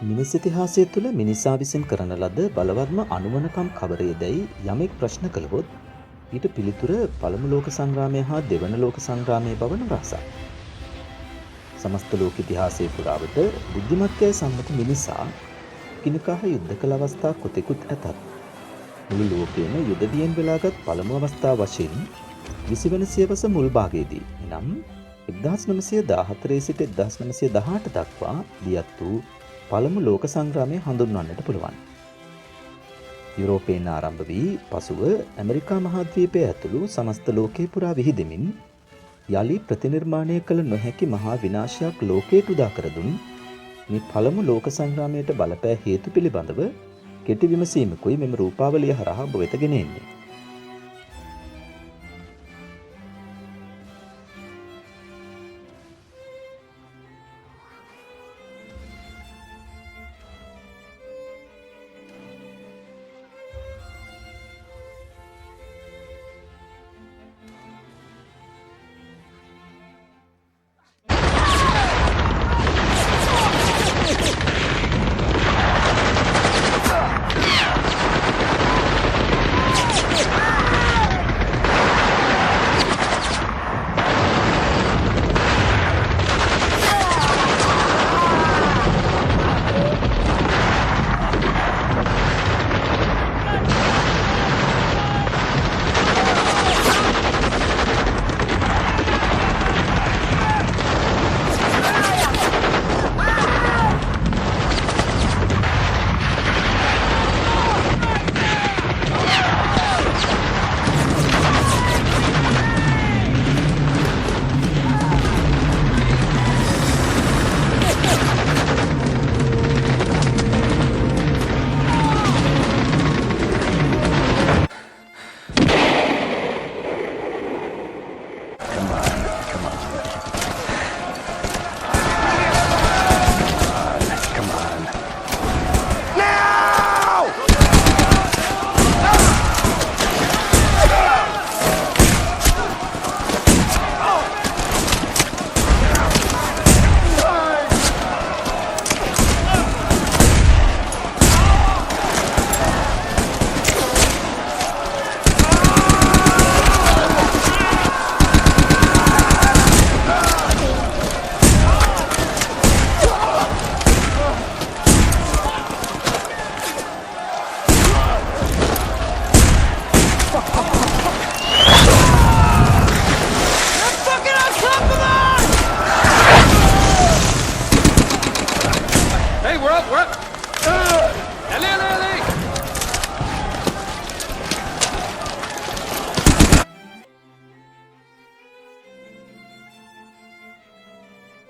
මිනිස් ඉතිහාසය තුළ මිනිසා විසින් කරන ලද බලවත්ම අනුවණකම් කවරේදැයි යමෙක් ප්‍රශ්න කළහොත් ඊට පිළිතුර පළමු ලෝක සංග්‍රාමය හා දෙවන ලෝක සංග්‍රාමය බව නොරහසක්. සමස්ත ලෝක ඉතිහාසයේ පුරාවට බුද්ධිමත්යයි සම්මත මිනිසා කිනකහ යුද්ධ කළ අවස්ථා කොතෙකුත් ඇතත් මුළු ලෝකයේම යුද බියෙන් වෙලාගත් පළමු අවස්ථාව වශයෙන් 20 වන සියවස මුල් භාගයේදී එනම් 1914 සිට 1918 දක්වා දියත් වූ පළමු ලෝක සංග්‍රාමය හඳුන්වන්නට පුළුවන්. යුරෝපයෙන් ආරම්භ වී පසුව ඇමරිකා මහද්වීපය ඇතුළු සමස්ත ලෝකේ පුරා විහිදෙමින් යලි ප්‍රතිනිර්මාණය කළ නොහැකි මහා විනාශයක් ලෝකයට උදා කර දුන් මේ පළමු ලෝක සංග්‍රාමයට බලපෑ හේතු පිළිබඳව කෙටි විමසීමකුයි මෙම රූපාවලිය හරහා ඔබ වෙත ගෙන එන්නේ.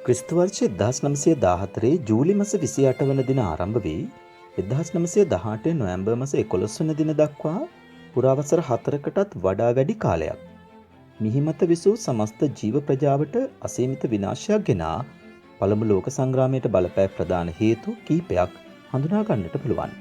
ක්‍රිස්තු වර්ෂ 1914 ජූලි මාස 28 වන දින ආරම්භ වී 1918 නොවැම්බර් මාස 11 වන දින දක්වා පුරාවසර 4කටත් වඩා වැඩි කාලයක් මිහිමත විසූ සමස්ත ජීව ප්‍රජාවට අසීමිත විනාශයක් ගෙනා පළමු ලෝක සංග්‍රාමයට බලපෑ ප්‍රධාන හේතු කීපයක් හඳුනා ගන්නට පුළුවන්.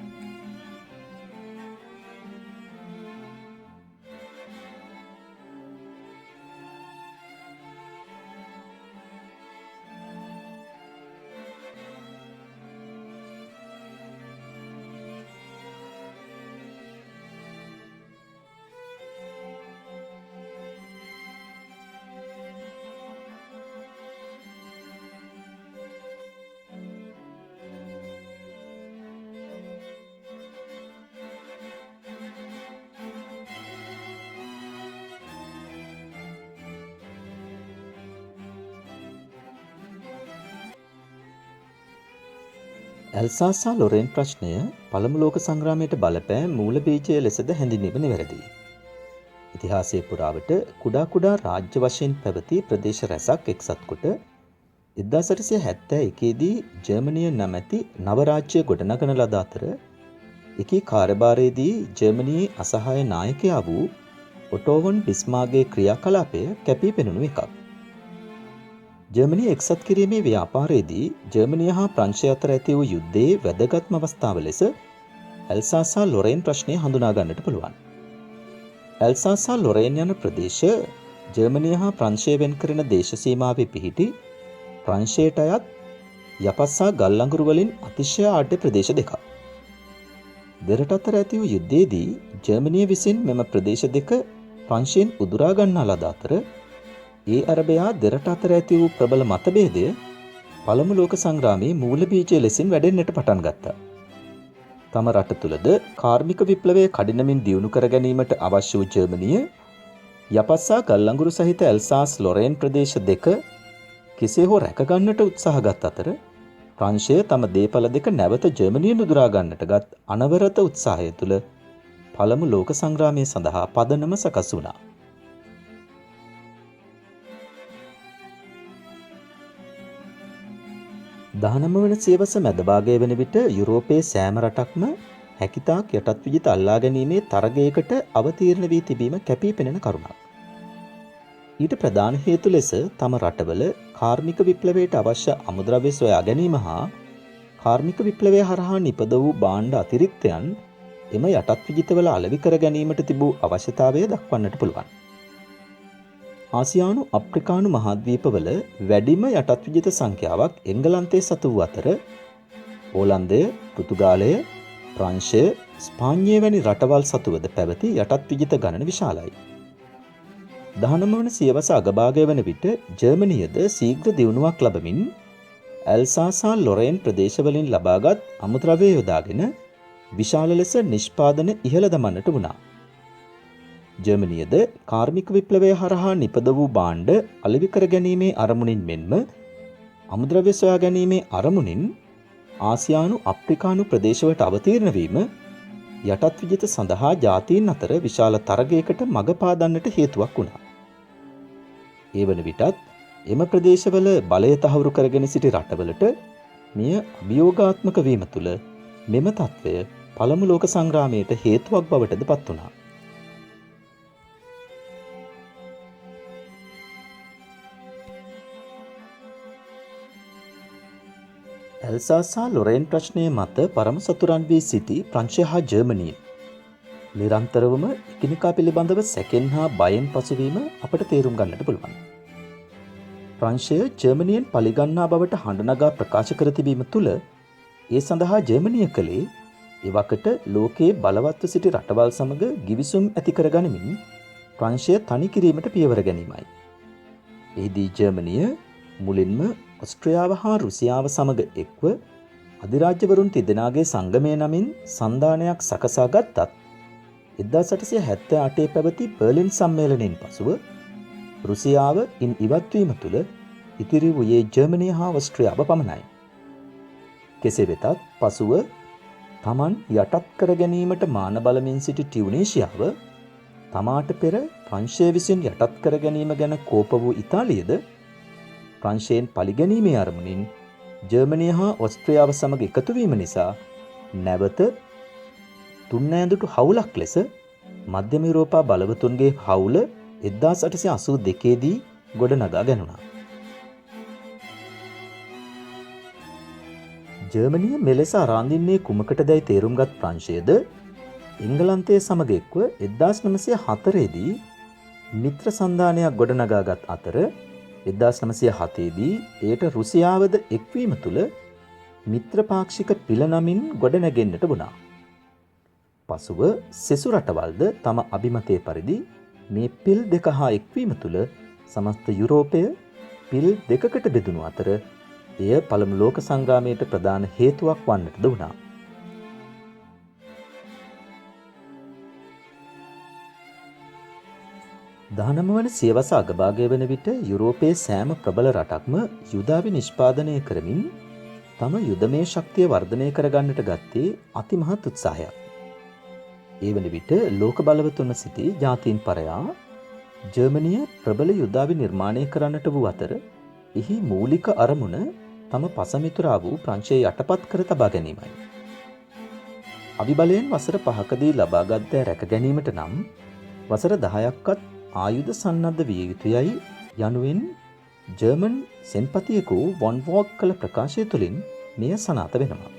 ඇල්සාසා ලොරෙන් ප්‍රශ්නය පළමු ලෝක සංග්‍රාමයට බලපෑ මූල බීජය ලෙසද හැඳින්වීම නිවැරදියි. ඉතිහාසයේ පුරාවට කුඩා කුඩා රාජ්‍ය වශයෙන් පැවති ප්‍රදේශ රැසක් එක්සත් කොට 1871 දී ජර්මනිය නැමැති නව රාජ්‍ය ගොඩනගන ලද අතර එකී කාර්යභාරයේදී ජර්මනියේ අසහාය නායකයා වූ ඔටෝ වොන් බිස්මාර්ක්ගේ ක්‍රියාකලාපය කැපී පෙනුණු එකක්. ජර්මනිය එක්සත් කිරීමේ ව්‍යාපාරයේදී ජර්මනිය හා ප්‍රංශය අතර ඇති වූ යුද්ධයේ වැදගත්ම අවස්ථාව ලෙස ඇල්සාසා ලොරේන් ප්‍රශ්නය හඳුනා ගන්නට පුළුවන්. ඇල්සාසා ලොරේන් යන ප්‍රදේශ ජර්මනිය හා ප්‍රංශය වෙන් කරන දේශ සීමාවේ පිහිටි ප්‍රංශයට අයත් යපස්සා ගල් අඟුරු වලින් අතිශය ආඩ්‍ය ප්‍රදේශ දෙකක්. දෙරට අතර ඇති වූ යුද්ධයේදී ජර්මනිය විසින් මෙම ප්‍රදේශ දෙක ප්‍රංශයෙන් උදුරා ගන්නා ලද අතර ඒ අරබයා දෙරට අතර ඇති වූ ප්‍රබල මතභේදය පළමු ලෝක සංග්‍රාමයේ මූල බීජය ලෙසින් වැඩෙන්නට පටන් ගත්තා. තම රට තුළද කාර්මික විප්ලවය කඩිනමින් දියුණු කර ගැනීමට අවශ්‍ය වූ ජර්මනිය යපස්සා ගල් අඟුරු සහිත ඇල්සාස් ලොරේන් ප්‍රදේශ දෙක කෙසේ හෝ රැකගන්නට උත්සාහගත් අතර ප්‍රංශය තම දේපල දෙක නැවත ජර්මනියෙන් උදුරා ගන්නට ගත් අනවරත උත්සාහය තුළ පළමු ලෝක සංග්‍රාමය සඳහා පදනම සකස් වුණා. දහනම වන සියවස මැදභාගය වන විට යුරෝපයේ සෑම රටක්ම හැකිතාක් යටත් විජිත අල්ලා ගැනීමේ තරගයකට අවතීර්ණ වී තිබීම කැපී පෙනෙන කරුණක්. ඊට ප්‍රධාන හේතු ලෙස තම රටවල කාර්මික විප්ලවයට අවශ්‍ය අමුද්‍රව්‍ය සොයා ගැනීම හා කාර්මික විප්ලවය හරහා නිපද වූ භාණ්ඩ අතිරික්තයන් එම යටත් විජිතවල අලෙවි කර ගැනීමට තිබූ අවශ්‍යතාවය දක්වන්නට පුළුවන්. ආසියානු අප්‍රිකානු මහද්වීපවල වැඩිම යටත් විජිත සංඛ්‍යාවක් එංගලන්තයේ සතු වූ අතර ඕලන්දය, පෘතුගාලය, ප්‍රංශය, ස්පාඤ්ඤය වැනි රටවල් සතුවද පැවති යටත් විජිත ගණන විශාලයි. 19 වන සියවස අගභාගය වන විට ජර්මනියද ශීඝ්‍ර දියුණුවක් ලබමින් ඇල්සාසා ලොරේන් ප්‍රදේශවලින් ලබාගත් අමුද්‍රව්‍ය යොදාගෙන විශාල ලෙස නිෂ්පාදන ඉහළ දමන්නට වුණා. ජර්මනියද කාර්මික විප්ලවය හරහා නිපද වූ භාණ්ඩ අලෙවි කර ගැනීමේ අරමුණින් මෙන්ම අමුද්‍රව්‍ය සොයා ගැනීමේ අරමුණින් ආසියානු අප්‍රිකානු ප්‍රදේශවලට අවතීර්ණ වීම යටත් විජිත සඳහා ජාතීන් අතර විශාල තරගයකට මඟ පාදන්නට හේතුවක් වුණා. ඒ වන විටත් එම ප්‍රදේශවල බලය තහවුරු කරගෙන සිටි රටවලට මෙය අභියෝගාත්මක වීම තුළ මෙම තත්ත්වය පළමු ලෝක සංග්‍රාමයට හේතුවක් බවටද පත් වුණා. ඇල්සාසා ලොරේන් ප්‍රශ්නය මත පරම සතුරන් වී සිටි ප්‍රංශය හා ජර්මනිය නිරන්තරවම එකිනෙකා පිළිබඳව සැකෙන් හා බයෙන් පසුවීම අපට තේරුම් ගන්නට පුළුවන්. ප්‍රංශය ජර්මනියෙන් පලිගන්නා බවට හඬනගා ප්‍රකාශ කර තිබීම තුළ ඒ සඳහා ජර්මනිය කළේ එවකට ලෝකයේ බලවත්ව සිටි රටවල් සමග ගිවිසුම් ඇති කර ගනිමින් ප්‍රංශය තනි කිරීමට පියවර ගැනීමයි. එහිදී ජර්මනිය මුලින්ම ඔස්ට්‍රියාව හා රුසියාව සමග එක්ව අධිරාජ්‍යවරුන් තිදෙනාගේ සංගමය නමින් සන්ධානයක් සකසා ගත්තත් 1878 පැවති බර්ලින් සම්මේලනයෙන් පසුව රුසියාව ඉන් ඉවත්වීම තුළ ඉතිරි වූයේ ජර්මනිය හා ඔස්ට්‍රියාව පමණයි. කෙසේ වෙතත් පසුව තමන් යටත් කර ගැනීමට මාන බලමින් සිටි ටියුනීසියාව තමාට පෙර ප්‍රංශය විසින් යටත් කර ගැනීම ගැන කෝප වූ ඉතාලියද ප්‍රංශයෙන් පලිගැනීමේ අරමුණින් ජර්මනිය හා ඔස්ට්‍රියාව සමග එකතු වීම නිසා නැවත තුන්නෑඳුටු හවුලක් ලෙස මධ්‍යම යුරෝපා බලවතුන්ගේ හවුල 1882 දී ගොඩනගා ගැනුණා. ජර්මනිය මෙලෙස අරාඳින්නේ කුමකටදැයි තේරුම්ගත් ප්‍රංශයද එංගලන්තයේ සමග එක්ව 1904 දී මිත්‍ර සන්ධානයක් ගොඩනගාගත් අතර 1907 දී එයට රුසියාවද එක්වීම තුළ මිත්‍රපාක්ෂික පිළ නමින් ගොඩනැගෙන්නට වුණා. පසුව සෙසු රටවල්ද තම අභිමතය පරිදි මේ පිල් දෙක හා එක්වීම තුළ සමස්ත යුරෝපය පිල් දෙකකට බෙදුණු අතර එය පළමු ලෝක සංග්‍රාමයට ප්‍රධාන හේතුවක් වන්නටද වුණා. දහනම වන සියවස අගභාගය වන විට යුරෝපයේ සෑම ප්‍රබල රටක්ම යුධාවි නිෂ්පාදනය කරමින් තම යුදමය ශක්තිය වර්ධනය කරගන්නට ගත්තේ අතිමහත් උත්සාහයක්. ඒ වන විට ලෝක බලවතුන්ව සිටි ජාතීන් පරයා ජර්මනිය ප්‍රබල යුධාවි නිර්මාණය කරන්නට වූ අතර එහි මූලික අරමුණ තම පසමිතුරා වූ ප්‍රංශය යටපත් කර තබා ගැනීමයි. අවිබලයෙන් වසර 5කදී ලබාගත් රැක ගැනීමට නම් වසර 10ක්වත් ආයුධ සන්නද්ධ විය යුතුයයි යනුවෙන් ජර්මන් සෙන්පතියෙකු වොන් වෝග් කළ ප්‍රකාශය තුළින් මෙය සනාථ වෙනවා.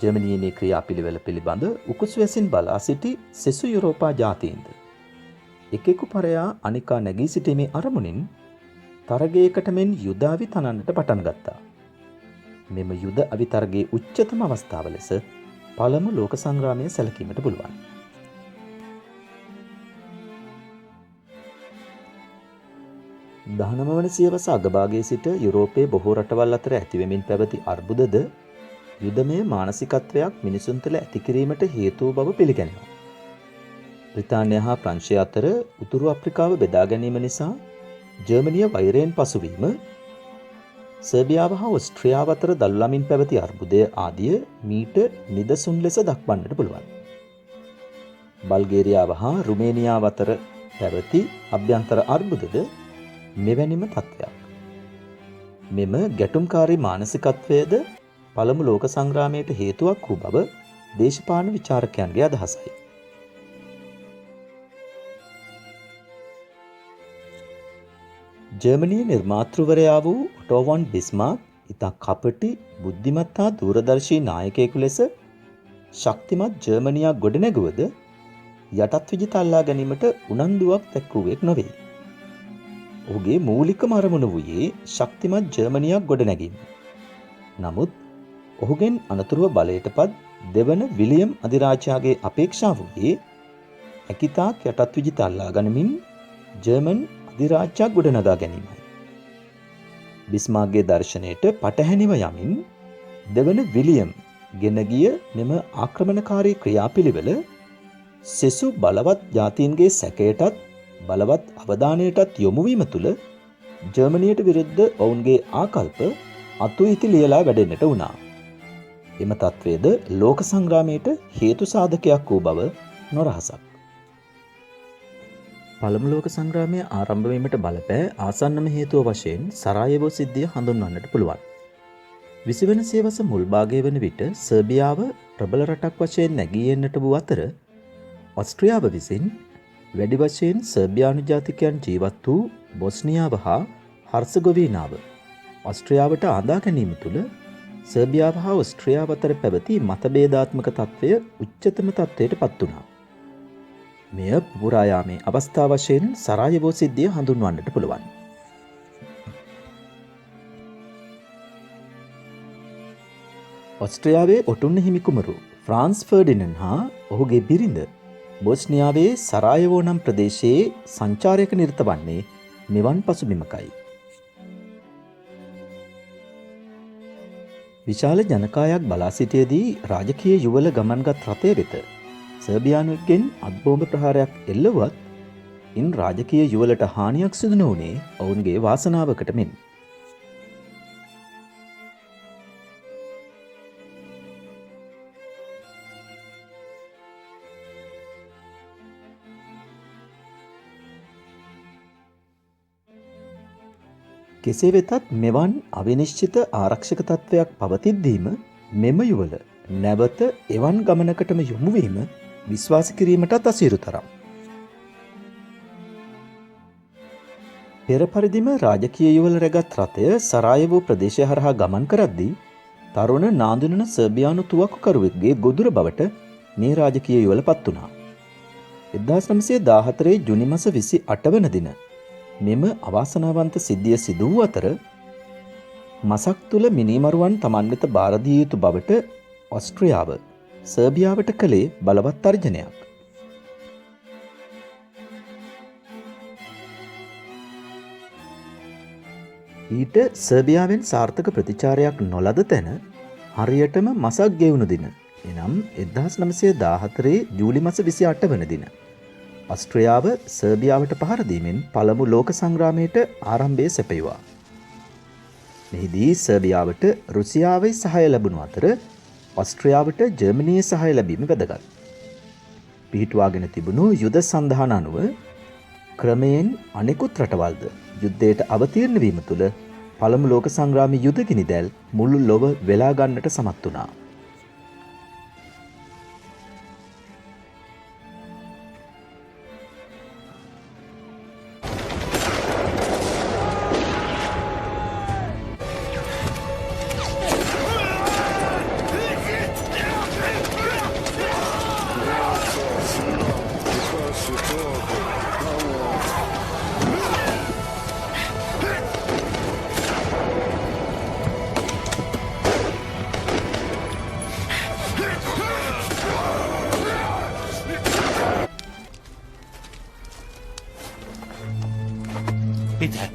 ජර්මනියේ මේ ක්‍රියාපිළිවෙල පිළිබඳ උකුස්වැසින් බලා සිටි සෙසු යුරෝපා ජාතීන්ද එකෙකු පරයා අනිකා නැගී සිටීමේ අරමුණින් තරගයකට මෙන් යුධාවි තනන්නට පටන් ගත්තා. මෙම යුද අවිතරගේ උච්චතම අවස්ථාව ලෙස පළමු ලෝක සංග්‍රාමය සැලකීමට පුළුවන්. දහනම වන සියවස අගභාගයේ සිට යුරෝපයේ බොහෝ රටවල් අතර ඇතිවෙමින් පැවති අර්බුදද යුදමය මානසිකත්වයක් මිනිසුන් තුළ ඇති කිරීමට හේතු බව පිළිගැනෙනවා. බ්‍රිතාන්‍ය හා ප්‍රංශය අතර උතුරු අප්‍රිකාව බෙදා ගැනීම නිසා ජර්මනිය වෛරයෙන් පසුවීම, සර්බියාව හා ඔස්ට්‍රියාව අතර දල්ලමින් පැවති අර්බුදය ආදිය මීට නිදසුන් ලෙස දක්වන්නට පුළුවන්. බල්ගේරියාව හා රුමේනියාව අතර පැවති අභ්‍යන්තර අර්බුදද මෙවැනිම තත්ත්වයක්. මෙම ගැටුම්කාරී මානසිකත්වයද පළමු ලෝක සංග්‍රාමයට හේතුවක් වූ බව දේශපාලන විචාරකයන්ගේ අදහසයි. ජර්මනියේ නිර්මාතෘවරයා වූ ඔටෝ වොන් බිස්මාර්ක් ඉතා කපටි, බුද්ධිමත් හා දූරදර්ශී නායකයෙකු ලෙස ශක්තිමත් ජර්මනියක් ගොඩනැගුවද යටත් විජිත අල්ලා ගැනීමට උනන්දුවක් දැක්වුවෙක් නොවේ. ඔහුගේ මූලිකම අරමුණ වූයේ ශක්තිමත් ජර්මනියක් ගොඩනැගීම. නමුත් ඔහුගෙන් අනතුරුව බලයටපත් දෙවන විලියම් අධිරාජයාගේ අපේක්ෂාව වූයේ හැකිතාක් යටත් විජිත අල්ලා ගනිමින් ජර්මන් අධිරාජ්‍යයක් ගොඩනගා ගැනීමයි. බිස්මාර්ක්ගේ දර්ශනයට පටහැනිව යමින් දෙවන විලියම් ගෙන ගිය මෙම ආක්‍රමණකාරී ක්‍රියාපිළිවෙල සෙසු බලවත් ජාතීන්ගේ සැකයටත් බලවත් අවධානයටත් යොමුවීම තුළ ජර්මනියට විරුද්ධ ඔවුන්ගේ ආකල්ප අතු ඉති ලියලා වැඩෙන්නට වුණා. එම තත්ත්වයද ලෝක සංග්‍රාමයට හේතු සාධකයක් වූ බව නොරහසක්. පළමු ලෝක සංග්‍රාමය ආරම්භ වීමට බලපෑ ආසන්නම හේතුව වශයෙන් සරායවෝ සිද්ධිය හඳුන්වන්නට පුළුවන්. 20 වන සියවස මුල් භාගය වන විට සර්බියාව ප්‍රබල රටක් වශයෙන් නැගී එන්නට වූ අතර ඔස්ට්‍රියාව විසින් වැඩි වශයෙන් සර්බියානු ජාතිකයන් ජීවත් වූ බොස්නියාව හා හර්සගොවීනාව ඔස්ට්‍රියාවට ආදා ගැනීම තුළ සර්බියාව හා ඔස්ට්‍රියාව අතර පැවති මතභේදාත්මක තත්ත්වය උච්චතම තත්ත්වයට පත් වුණා. මෙය පුරා යාමේ අවස්ථා වශයෙන් සරායවෝ සිද්ධිය හඳුන්වන්නට පුළුවන්. ඔස්ට්‍රියාවේ ඔටුන්න හිමිකුමරු ෆ්‍රාන්ස් ෆර්ඩිනන්ඩ් හා ඔහුගේ බිරිඳ බොස්නියාවේ සරායවෝ නම් ප්‍රදේශයේ සංචාරයක නිරත වන්නේ මෙවන් පසුබිමකයි. විශාල ජනකායක් බලා සිටියේදී රාජකීය යුවල ගමන්ගත් රථය වෙත සර්බියානුවෙක්ගෙන් අත්බෝම්බ ප්‍රහාරයක් එල්ලුවත් ඉන් රාජකීය යුවලට හානියක් සිදු නොවුණේ ඔවුන්ගේ වාසනාවකට මෙන්. කෙසේ වෙතත් මෙවන් අවිනිශ්චිත ආරක්ෂක තත්ත්වයක් පවතිද්දීම මෙම යුවල නැවත එවන් ගමනකටම යොමු වීම විශ්වාස කිරීමටත් අසීරු තරම්. පෙර පරිදිම රාජකීය යුවල රැගත් රථය සරායවෝ ප්‍රදේශය හරහා ගමන් කරද්දී තරුණ නාඳුනන සර්බියානු තුවක්කුකරුවෙක්ගේ ගොදුර බවට මේ රාජකීය යුවල පත් වුණා. 1914 ජුනි මාස 28 වන දින මෙම අවාසනාවන්ත සිද්ධිය සිදු වූ අතර මසක් තුළ මිනීමරුවන් තමන් වෙත බාර දිය යුතු බවට ඔස්ට්‍රියාව සර්බියාවට කළේ බලවත් තර්ජනයක්. ඊට සර්බියාවෙන් සාර්ථක ප්‍රතිචාරයක් නොලද තැන හරියටම මසක් ගෙවුණු දින එනම් 1914 ජූලි මාස 28 වන දින ඔස්ට්‍රියාව සර්බියාවට පහර දීමෙන් පළමු ලෝක සංග්‍රාමයට ආරම්භය සැපයුවා. මෙහිදී සර්බියාවට රුසියාවේ සහාය ලැබුණු අතර ඔස්ට්‍රියාවට ජර්මනියේ සහාය ලැබීම වැදගත්. පිහිටුවාගෙන තිබුණු යුද සන්ධාන අනුව ක්‍රමයෙන් අනෙකුත් රටවල්ද යුද්ධයට අවතීර්ණ වීම තුළ පළමු ලෝක සංග්‍රාමයේ යුද ගිනිදැල් මුළු ලොව වෙලා ගන්නට සමත් වුණා. මේ